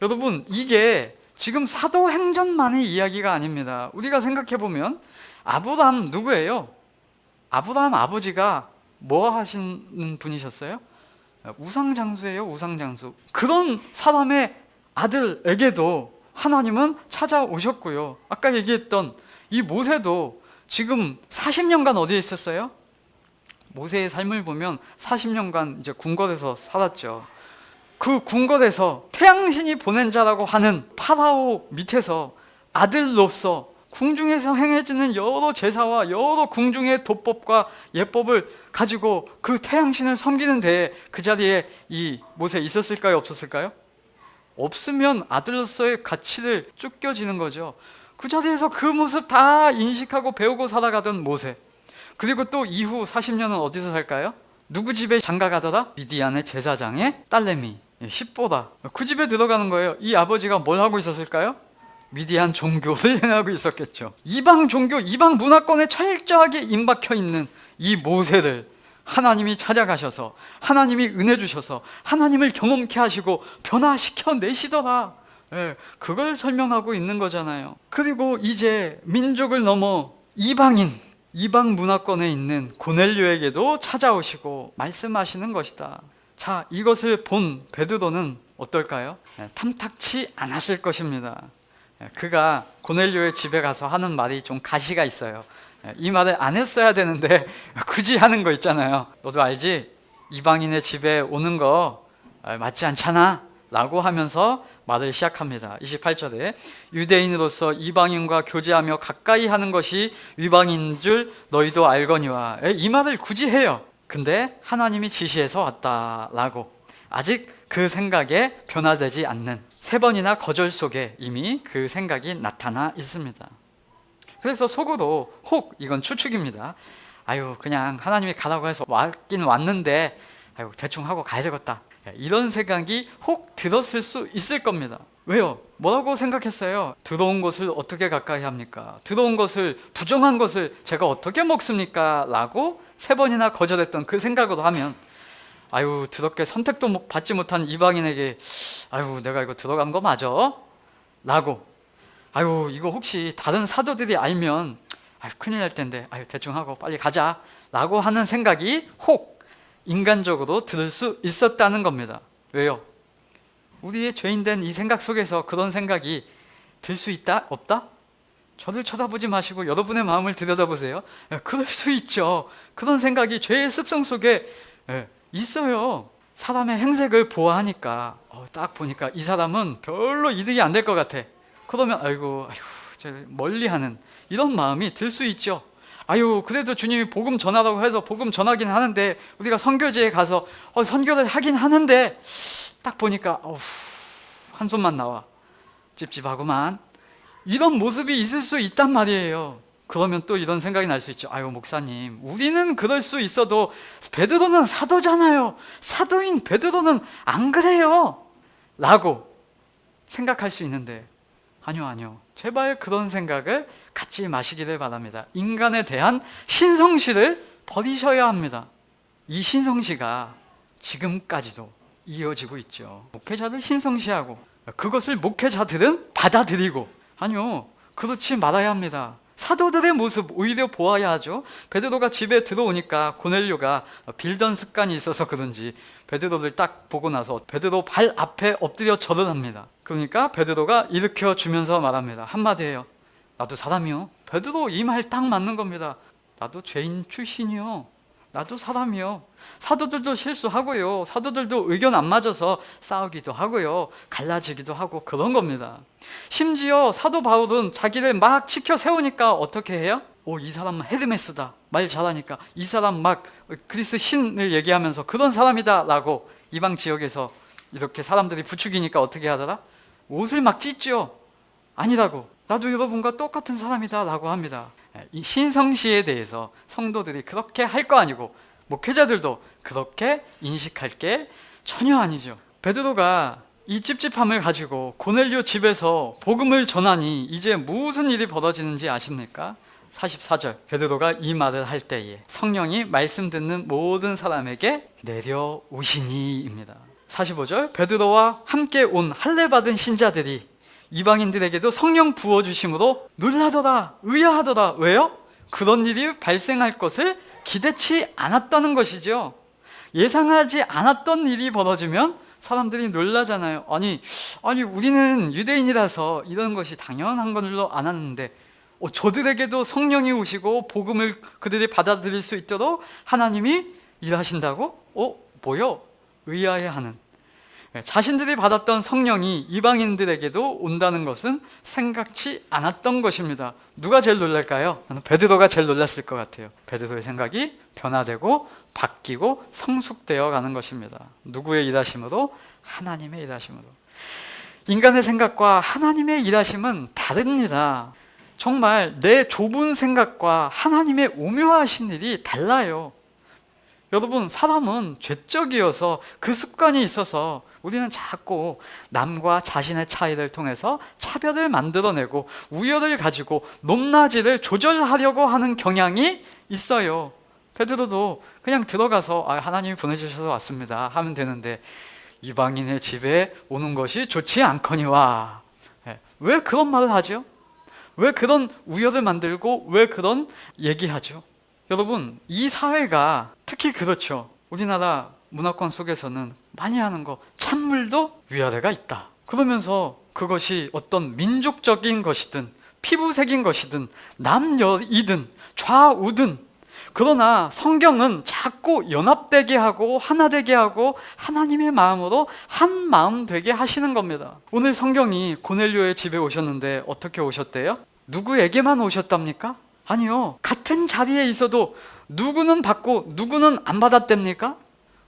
여러분, 이게 지금 사도행전만의 이야기가 아닙니다. 우리가 생각해 보면 아브라함 누구예요? 아브라함 아버지가 뭐 하시는 분이셨어요? 우상장수예요. 우상장수. 그런 사람의 아들에게도 하나님은 찾아오셨고요. 아까 얘기했던 이 모세도 지금 40년간 어디에 있었어요? 모세의 삶을 보면 40년간 이제 궁궐에서 살았죠. 그 궁궐에서 태양신이 보낸 자라고 하는 파라오 밑에서 아들로서 궁중에서 행해지는 여러 제사와 여러 궁중의 도법과 예법을 가지고 그 태양신을 섬기는 데에 그 자리에 이 모세 있었을까요? 없었을까요? 없으면 아들로서의 가치를 쫓겨지는 거죠. 그 자리에서 그 모습 다 인식하고 배우고 살아가던 모세, 그리고 또 이후 40년은 어디서 살까요? 누구 집에 장가가더라? 미디안의 제사장의 딸내미 십보다 그 집에 들어가는 거예요. 이 아버지가 뭘 하고 있었을까요? 미디안 종교를 행하고 있었겠죠. 이방 종교, 이방 문화권에 철저하게 임박혀 있는 이 모세를 하나님이 찾아가셔서 하나님이 은혜 주셔서 하나님을 경험케 하시고 변화시켜 내시더라. 그걸 설명하고 있는 거잖아요. 그리고 이제 민족을 넘어 이방인, 이방 문화권에 있는 고넬료에게도 찾아오시고 말씀하시는 것이다. 자, 이것을 본 베드로는 어떨까요? 탐탁치 않았을 것입니다. 그가 고넬료의 집에 가서 하는 말이 좀 가시가 있어요. 이 말을 안 했어야 되는데 굳이 하는 거 있잖아요. 너도 알지? 이방인의 집에 오는 거 맞지 않잖아 라고 하면서 말을 시작합니다. 28절에 유대인으로서 이방인과 교제하며 가까이 하는 것이 위방인 줄 너희도 알거니와. 이 말을 굳이 해요. 근데 하나님이 지시해서 왔다라고 아직 그 생각에 변화되지 않는 3번이나 거절 속에 이미 그 생각이 나타나 있습니다. 그래서 속으로 혹, 이건 추측입니다. 아유, 그냥 하나님이 가라고 해서 왔긴 왔는데 아유, 대충 하고 가야 되겠다, 이런 생각이 혹 들었을 수 있을 겁니다. 왜요? 뭐라고 생각했어요? 들어온 것을 어떻게 가까이 합니까? 들어온 것을, 부정한 것을 제가 어떻게 먹습니까? 라고 3번이나 거절했던 그 생각으로 하면 아유, 더럽게 선택도 받지 못한 이방인에게 아유, 내가 이거 들어간 거 맞아? 라고 아유, 이거 혹시 다른 사도들이 알면 아유, 큰일 날 텐데 아유, 대충 하고 빨리 가자 라고 하는 생각이 혹 인간적으로 들을 수 있었다는 겁니다. 왜요? 우리의 죄인된 이 생각 속에서 그런 생각이 들 수 있다? 없다? 저를 쳐다보지 마시고 여러분의 마음을 들여다보세요. 그럴 수 있죠. 그런 생각이 죄의 습성 속에 있어요. 사람의 행색을 보아하니까 딱 보니까 이 사람은 별로 이득이 안 될 것 같아. 그러면 아이고 멀리하는 이런 마음이 들 수 있죠. 아유, 그래도 주님이 복음 전하라고 해서 복음 전하긴 하는데, 우리가 선교지에 가서 선교를 하긴 하는데 딱 보니까 한숨만 나와, 찝찝하구만, 이런 모습이 있을 수 있단 말이에요. 그러면 또 이런 생각이 날 수 있죠. 아유, 목사님, 우리는 그럴 수 있어도 베드로는 사도잖아요. 사도인 베드로는 안 그래요 라고 생각할 수 있는데, 아니요, 제발 그런 생각을 갖지 마시기를 바랍니다. 인간에 대한 신성시를 버리셔야 합니다. 이 신성시가 지금까지도 이어지고 있죠. 목회자들 신성시하고 그것을 목회자들은 받아들이고, 아니요, 그렇지 말아야 합니다. 사도들의 모습 오히려 보아야 하죠. 베드로가 집에 들어오니까 고넬료가 빌던 습관이 있어서 그런지 베드로를 딱 보고 나서 베드로 발 앞에 엎드려 절을 합니다. 그러니까 베드로가 일으켜 주면서 말합니다. 한마디예요. 나도 사람이요. 베드로 이 말 딱 맞는 겁니다. 나도 죄인 출신이요. 나도 사람이요. 사도들도 실수하고요. 사도들도 의견 안 맞아서 싸우기도 하고요. 갈라지기도 하고 그런 겁니다. 심지어 사도 바울은 자기를 막 치켜 세우니까 어떻게 해요? 이 사람 헤르메스다, 말 잘하니까 이 사람 막 그리스 신을 얘기하면서 그런 사람이다 라고 이방 지역에서 이렇게 사람들이 부추기니까 어떻게 하더라? 옷을 막 찢죠. 아니라고, 나도 여러분과 똑같은 사람이다 라고 합니다. 이 신성시에 대해서 성도들이 그렇게 할 거 아니고 목회자들도 그렇게 인식할 게 전혀 아니죠. 베드로가 이 찝찝함을 가지고 고넬료 집에서 복음을 전하니 이제 무슨 일이 벌어지는지 아십니까? 44절, 베드로가 이 말을 할 때에 성령이 말씀 듣는 모든 사람에게 내려오시니입니다. 45절, 베드로와 함께 온 할례 받은 신자들이 이방인들에게도 성령 부어주심으로 놀라더라, 의아하더라. 왜요? 그런 일이 발생할 것을 기대치 않았다는 것이죠. 예상하지 않았던 일이 벌어지면 사람들이 놀라잖아요. 아니 우리는 유대인이라서 이런 것이 당연한 걸로 알았는데 저들에게도 성령이 오시고 복음을 그들이 받아들일 수 있도록 하나님이 일하신다고? 뭐요? 의아해하는. 자신들이 받았던 성령이 이방인들에게도 온다는 것은 생각지 않았던 것입니다. 누가 제일 놀랄까요? 베드로가 제일 놀랐을 것 같아요. 베드로의 생각이 변화되고 바뀌고 성숙되어 가는 것입니다. 누구의 일하심으로? 하나님의 일하심으로. 인간의 생각과 하나님의 일하심은 다릅니다. 정말 내 좁은 생각과 하나님의 오묘하신 일이 달라요. 여러분, 사람은 죄적이어서 그 습관이 있어서 우리는 자꾸 남과 자신의 차이를 통해서 차별을 만들어내고 우열을 가지고 높낮이를 조절하려고 하는 경향이 있어요. 베드로도 그냥 들어가서 하나님이 보내주셔서 왔습니다 하면 되는데, 이방인의 집에 오는 것이 좋지 않거니와. 왜 그런 말을 하죠? 왜 그런 우열을 만들고 왜 그런 얘기하죠? 여러분, 이 사회가 특히 그렇죠. 우리나라 문화권 속에서는 많이 하는 거, 찬물도 위아래가 있다. 그러면서 그것이 어떤 민족적인 것이든 피부색인 것이든 남녀이든 좌우든, 그러나 성경은 자꾸 연합되게 하고 하나 되게 하고 하나님의 마음으로 한 마음 되게 하시는 겁니다. 오늘 성경이 고넬료의 집에 오셨는데 어떻게 오셨대요? 누구에게만 오셨답니까? 아니요, 같은 자리에 있어도 누구는 받고 누구는 안 받았답니까?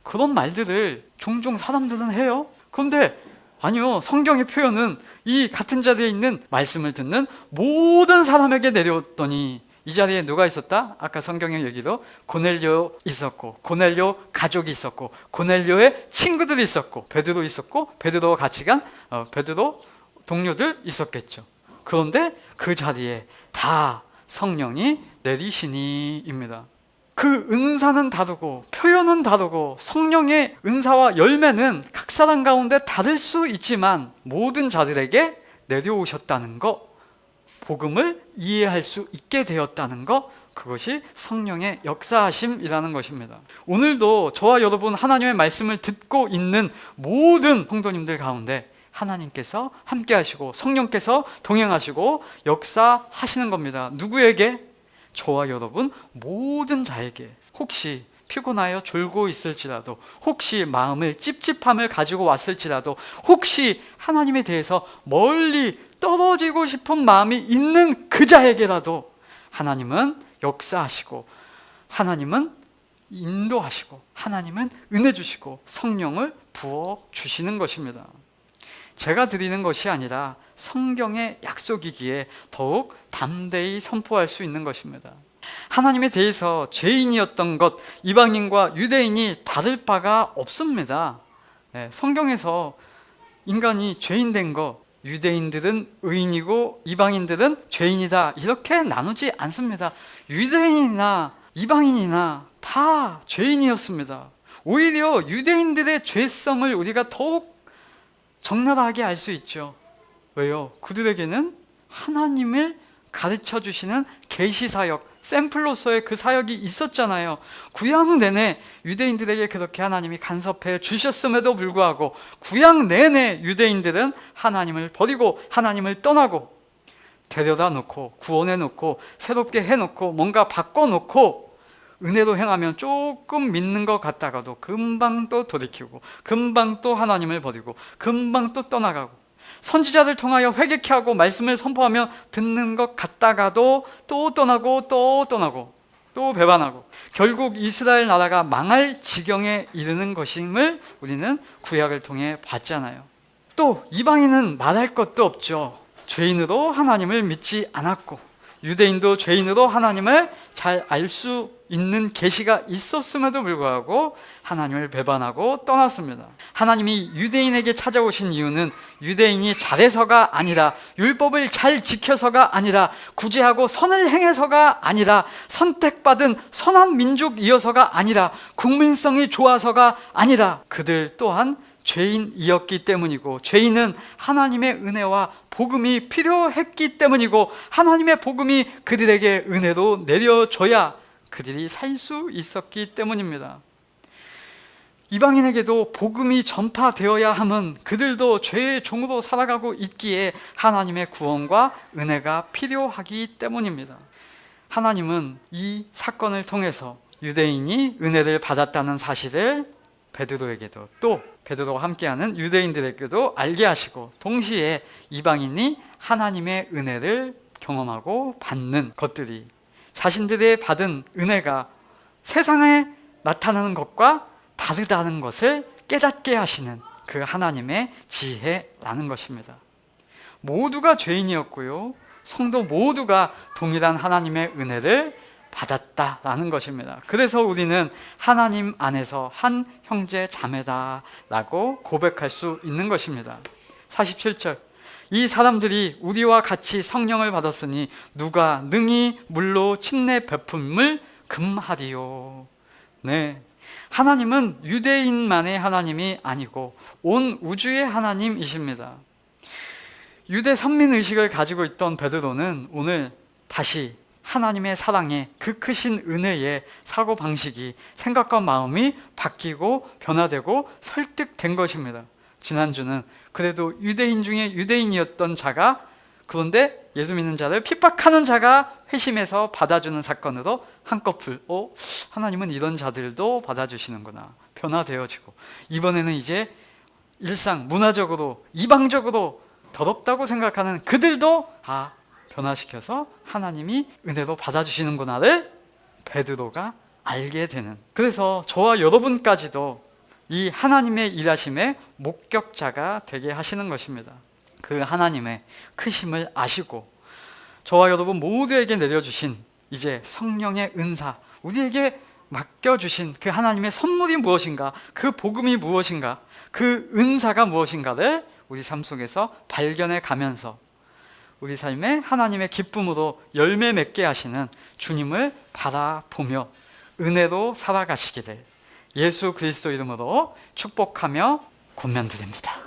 그런 말들을 종종 사람들은 해요. 그런데 아니요, 성경의 표현은 이 같은 자리에 있는 말씀을 듣는 모든 사람에게 내려왔더니, 이 자리에 누가 있었다? 아까 성경의 얘기로 고넬료 있었고, 고넬료 가족이 있었고, 고넬료의 친구들이 있었고, 베드로 있었고, 베드로와 같이 간 베드로 동료들 있었겠죠. 그런데 그 자리에 다 성령이 내리시니입니다. 그 은사는 다르고 표현은 다르고 성령의 은사와 열매는 각 사람 가운데 다를 수 있지만 모든 자들에게 내려오셨다는 것, 복음을 이해할 수 있게 되었다는 것, 그것이 성령의 역사하심이라는 것입니다. 오늘도 저와 여러분 하나님의 말씀을 듣고 있는 모든 성도님들 가운데 하나님께서 함께 하시고 성령께서 동행하시고 역사하시는 겁니다. 누구에게? 저와 여러분 모든 자에게. 혹시 피곤하여 졸고 있을지라도, 혹시 마음을 찝찝함을 가지고 왔을지라도, 혹시 하나님에 대해서 멀리 떨어지고 싶은 마음이 있는 그 자에게라도 하나님은 역사하시고, 하나님은 인도하시고, 하나님은 은혜 주시고 성령을 부어 주시는 것입니다. 제가 드리는 것이 아니라 성경의 약속이기에 더욱 담대히 선포할 수 있는 것입니다. 하나님에 대해서 죄인이었던 것, 이방인과 유대인이 다를 바가 없습니다. 성경에서 인간이 죄인 된 것, 유대인들은 의인이고 이방인들은 죄인이다, 이렇게 나누지 않습니다. 유대인이나 이방인이나 다 죄인이었습니다. 오히려 유대인들의 죄성을 우리가 더욱 적나라하게 알 수 있죠. 왜요? 그들에게는 하나님을 가르쳐 주시는 계시사역, 샘플로서의 그 사역이 있었잖아요. 구약 내내 유대인들에게 그렇게 하나님이 간섭해 주셨음에도 불구하고 구약 내내 유대인들은 하나님을 버리고 하나님을 떠나고 데려다 놓고 구원해 놓고 새롭게 해 놓고 뭔가 바꿔 놓고 은혜로 행하면 조금 믿는 것 같다가도 금방 또 돌이키고 금방 또 하나님을 버리고 금방 또 떠나가고, 선지자들 통하여 회개케 하고 말씀을 선포하며 듣는 것 같다가도 또 떠나고 또 떠나고 또 배반하고, 결국 이스라엘 나라가 망할 지경에 이르는 것임을 우리는 구약을 통해 봤잖아요. 또 이방인은 말할 것도 없죠. 죄인으로 하나님을 믿지 않았고, 유대인도 죄인으로 하나님을 잘 알 수 있는 계시가 있었음에도 불구하고 하나님을 배반하고 떠났습니다. 하나님이 유대인에게 찾아오신 이유는 유대인이 잘해서가 아니라, 율법을 잘 지켜서가 아니라, 구제하고 선을 행해서가 아니라, 선택받은 선한 민족이어서가 아니라, 국민성이 좋아서가 아니라, 그들 또한 죄인이었기 때문이고, 죄인은 하나님의 은혜와 복음이 필요했기 때문이고, 하나님의 복음이 그들에게 은혜로 내려줘야 그들이 살 수 있었기 때문입니다. 이방인에게도 복음이 전파되어야 함은 그들도 죄의 종으로 살아가고 있기에 하나님의 구원과 은혜가 필요하기 때문입니다. 하나님은 이 사건을 통해서 유대인이 은혜를 받았다는 사실을 베드로에게도 또 베드로와 함께하는 유대인들에게도 알게 하시고, 동시에 이방인이 하나님의 은혜를 경험하고 받는 것들이, 자신들의 받은 은혜가 세상에 나타나는 것과 다르다는 것을 깨닫게 하시는 그 하나님의 지혜라는 것입니다. 모두가 죄인이었고요, 성도 모두가 동일한 하나님의 은혜를 받았다라는 것입니다. 그래서 우리는 하나님 안에서 한 형제 자매다라고 고백할 수 있는 것입니다. 47절, 이 사람들이 우리와 같이 성령을 받았으니 누가 능히 물로 침례 베품을 금하리요. 네, 하나님은 유대인만의 하나님이 아니고 온 우주의 하나님이십니다. 유대 선민의식을 가지고 있던 베드로는 오늘 다시 하나님의 사랑에, 그 크신 은혜의 사고방식이, 생각과 마음이 바뀌고 변화되고 설득된 것입니다. 지난주는 그래도 유대인 중에 유대인이었던 자가, 그런데 예수 믿는 자를 핍박하는 자가 회심해서 받아주는 사건으로 한꺼풀 하나님은 이런 자들도 받아주시는구나, 변화되어지고, 이번에는 이제 일상 문화적으로 이방적으로 더럽다고 생각하는 그들도 변화시켜서 하나님이 은혜로 받아주시는구나를 베드로가 알게 되는, 그래서 저와 여러분까지도 이 하나님의 일하심의 목격자가 되게 하시는 것입니다. 그 하나님의 크심을 아시고 저와 여러분 모두에게 내려주신 이제 성령의 은사, 우리에게 맡겨주신 그 하나님의 선물이 무엇인가, 그 복음이 무엇인가, 그 은사가 무엇인가를 우리 삶 속에서 발견해 가면서 우리 삶에 하나님의 기쁨으로 열매 맺게 하시는 주님을 바라보며 은혜로 살아가시기를 예수 그리스도 이름으로 축복하며 권면드립니다.